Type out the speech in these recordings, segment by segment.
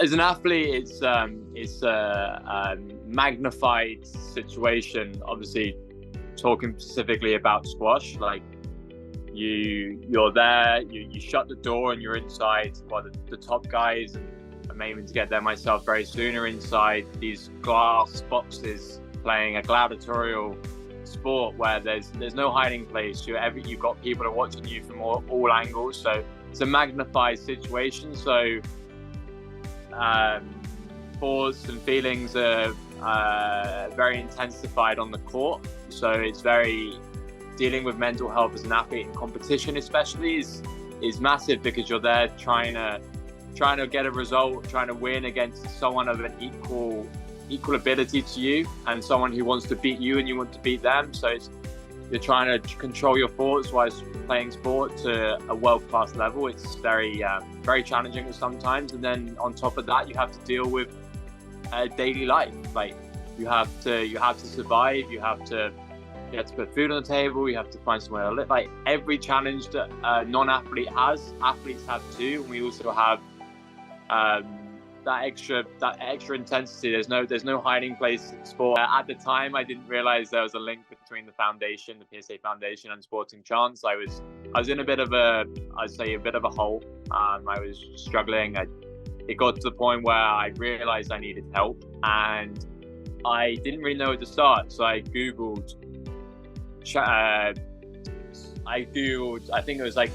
As an athlete, it's a magnified situation. Obviously, talking specifically about squash, like you're there, you shut the door and you're inside. Well, the top guys, and I'm aiming to get there myself very soon, are inside these glass boxes playing a gladiatorial sport where there's no hiding place. You've got people are watching you from all angles, so it's a magnified situation. So thoughts and feelings are very intensified on the court. So it's very dealing with mental health as an athlete in competition, especially, is massive, because you're there trying to get a result, trying to win against someone of an equal ability to you, and someone who wants to beat you and you want to beat them. So you're trying to control your thoughts whilst playing sport to a world-class level. It's very challenging sometimes. And then on top of that, you have to deal with daily life. Like you have to survive. You have to put food on the table. You have to find somewhere to live. Like every challenge that a non-athlete has, athletes have too. And we also have that extra intensity. There's no hiding place in sport. At the time, I didn't realize there was a link between the foundation, the PSA Foundation, and Sporting Chance. I was in a bit of a hole. I was struggling. It got to the point where I realized I needed help, and I didn't really know where to start. So I googled. I think it was like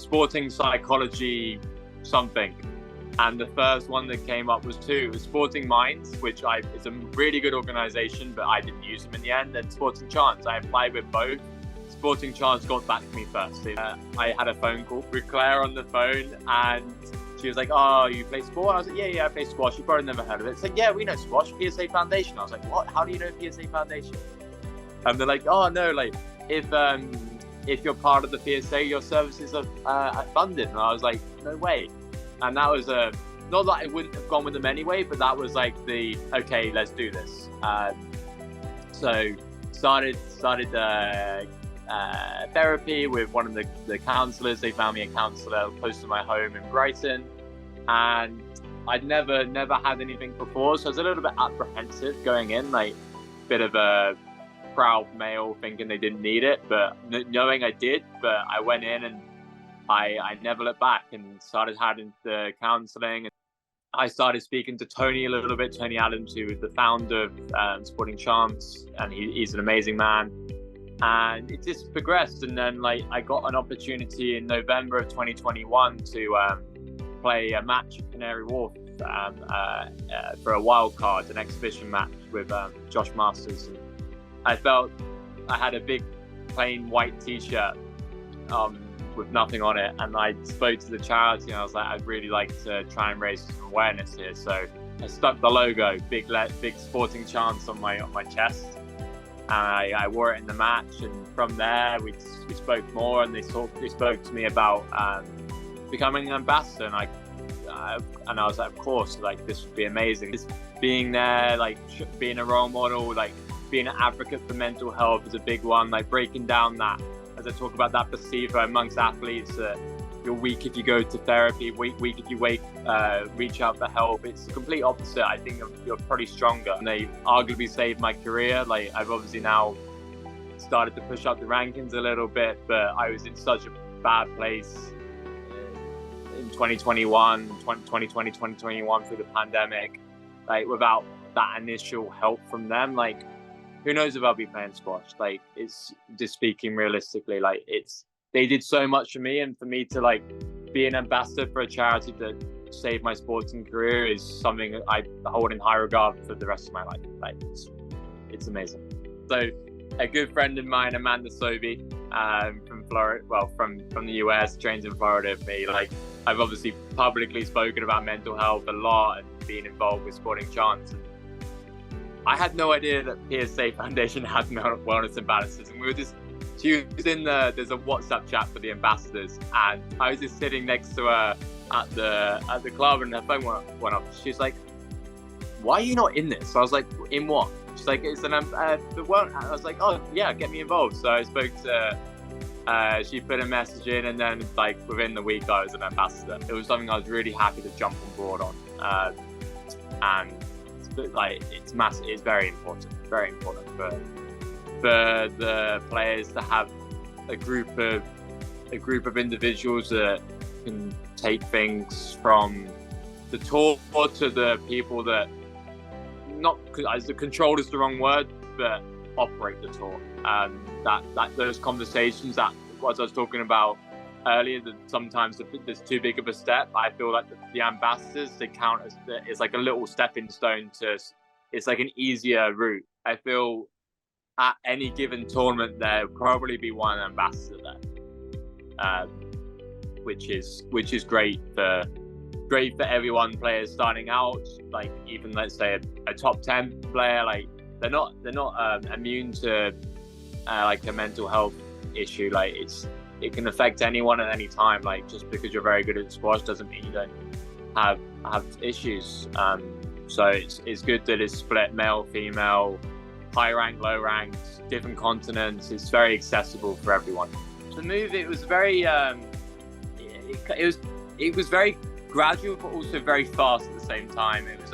sporting psychology something, and the first one that came up was Sporting Minds, which it's a really good organization, but I didn't use them in the end. And Sporting Chance, I applied with both. Sporting Chance got back to me first. I had a phone call with Claire on the phone, and she was like, "Oh, you play sport?" I was like, "Yeah, I play squash. You probably never heard of it." It's like, "Yeah, we know squash, PSA Foundation." I was like, "What? How do you know PSA Foundation?" And they're like, "Oh no, like if you're part of the PSA, your services are funded." And I was like, "No way." And that was not that I wouldn't have gone with them anyway, but that was like okay, let's do this. So started therapy with one of the counsellors. They found me a counsellor close to my home in Brighton, and I'd never had anything before, so I was a little bit apprehensive going in, like bit of a proud male thinking they didn't need it, but knowing I did. But I went in and I never looked back and started having the counselling. I started speaking to Tony a little bit, Tony Adams, who is the founder of Sporting Chance, and he's an amazing man. And it just progressed, and then I got an opportunity in November of 2021 to play a match at Canary Wharf for a wild card, an exhibition match with Josh Masters. And I felt I had a big plain white t-shirt with nothing on it, and I spoke to the charity and I was like, I'd really like to try and raise some awareness here. So I stuck the logo, big Sporting Chance on my chest. And I wore it in the match, and from there we spoke more, and they spoke to me about becoming an ambassador, and I was like, of course, like this would be amazing. Just being there, like being a role model, like being an advocate for mental health is a big one. Like breaking down that, as I talk about that placebo amongst athletes, you're weak if you go to therapy, weak if you reach out for help. It's the complete opposite. I think you're probably stronger. And they arguably saved my career. Like I've obviously now started to push up the rankings a little bit, but I was in such a bad place in 2021 through the pandemic. Like without that initial help from them, like who knows if I'll be playing squash. Like it's just speaking realistically, like they did so much for me, and for me to like be an ambassador for a charity that saved my sporting career is something I hold in high regard for the rest of my life. Like it's amazing. So a good friend of mine, Amanda Sobey, from Florida, well from the US, trains in Florida with me. Like I've obviously publicly spoken about mental health a lot and being involved with Sporting Chance. And I had no idea that PSA Foundation had wellness ambassadors, and she was in there's a WhatsApp chat for the ambassadors, and I was just sitting next to her at the club, and her phone went off. She's like, "Why are you not in this?" So I was like, "In what?" She's like, "It's the one." I was like, "Oh yeah, get me involved." So I spoke to She put a message in, and then like within the week I was an ambassador. It was something I was really happy to jump on board on, and like it's massive. It's very important for the players to have a group of individuals that can take things from the tour to the people that not as the control is the wrong word, but operate the tour. That those conversations that what I was talking about earlier, that sometimes there's too big of a step. I feel like the ambassadors, they count as it's like a little stepping stone to, it's like an easier route. I feel at any given tournament there'll probably be one ambassador there, which is great for everyone, players starting out. Like even let's say a top 10 player, like they're not immune to like a mental health issue. Like it can affect anyone at any time. Like just because you're very good at squash doesn't mean you don't have issues. So it's good that it's split male, female, high rank, low rank, different continents. It's very accessible for everyone. The move, it was very it was very gradual, but also very fast at the same time. It was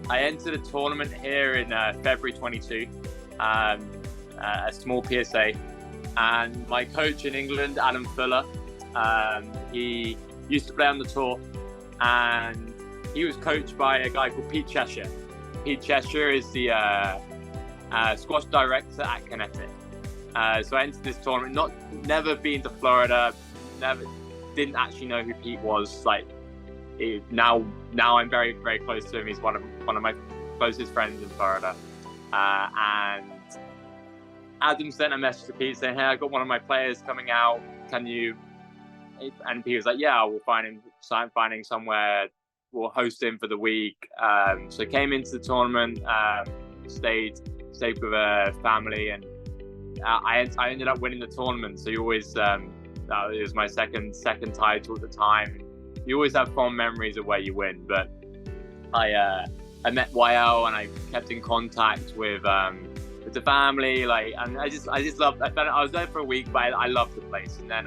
I entered a tournament here in February 22, a small PSA, and my coach in England, Adam Fuller, he used to play on the tour, and he was coached by a guy called Pete Cheshire. Pete Cheshire is the squash director at Kinetic. So I entered this tournament, never been to Florida, didn't actually know who Pete was. Like now I'm very, very close to him. He's one of my closest friends in Florida. And Adam sent a message to Pete saying, "Hey, I got one of my players coming out. Can you?" And Pete was like, "Yeah, we'll finding somewhere. We'll host him for the week." So I came into the tournament, stayed with a family, and I ended up winning the tournament. So you always it was my second title at the time. You always have fond memories of where you win. But I met YL, and I kept in contact with the family. Like, and I just loved. I was there for a week, but I loved the place. And then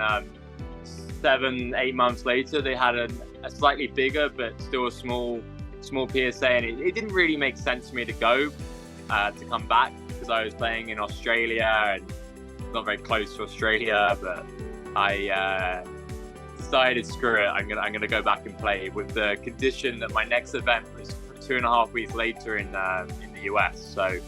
7-8 months later, they had a slightly bigger but still a small PSA, and it didn't really make sense for me to go to come back, because I was playing in Australia and not very close to Australia. But I decided, screw it, I'm gonna go back and play, with the condition that my next event was 2.5 weeks later in the US. So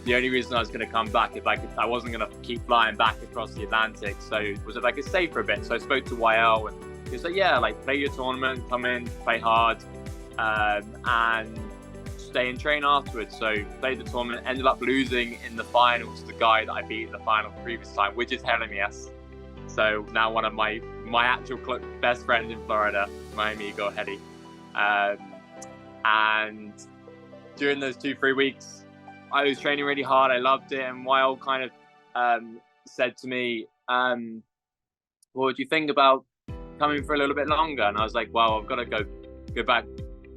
the only reason I was going to come back, I wasn't going to keep flying back across the Atlantic, so was if I could stay for a bit. So I spoke to YL, and he was like, "Yeah, like play your tournament, come in, play hard, and stay and train afterwards." So played the tournament, ended up losing in the finals to the guy that I beat in the final previous time, which is Jeremias. So now one of my actual best friends in Florida, my amigo Hedy. And during those 2-3 weeks, I was training really hard. I loved it. And YL kind of said to me, "What do you think about coming for a little bit longer?" And I was like, "Well, I've got to go back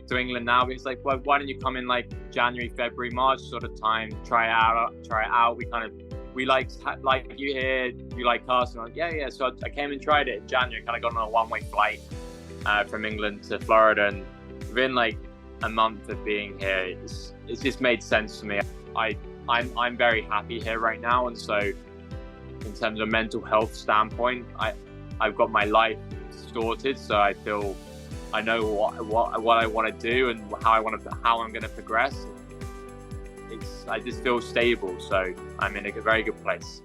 to England now." He's like, "Well, why don't you come in like January, February, March sort of time, try it out. We like you here. You like us." And I'm like, yeah. So I came and tried it in January. Kind of got on a one-way flight from England to Florida, and within like a month of being here, it's just made sense to me. I'm very happy here right now, and so in terms of mental health standpoint, I've got my life sorted. So I feel I know what I want to do and how I'm going to progress. I just feel stable, so I'm in a very good place.